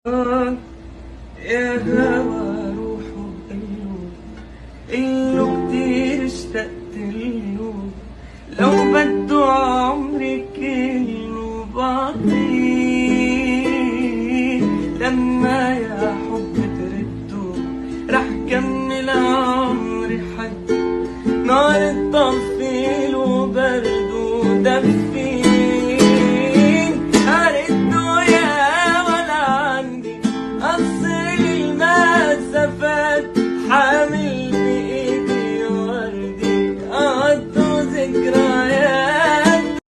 يا هوا روح وقلو، قلو كتير اشتقت له، لو بدو عمري كله بعطيه. لما يا حب تردو رح كمل عمري حد نار الطف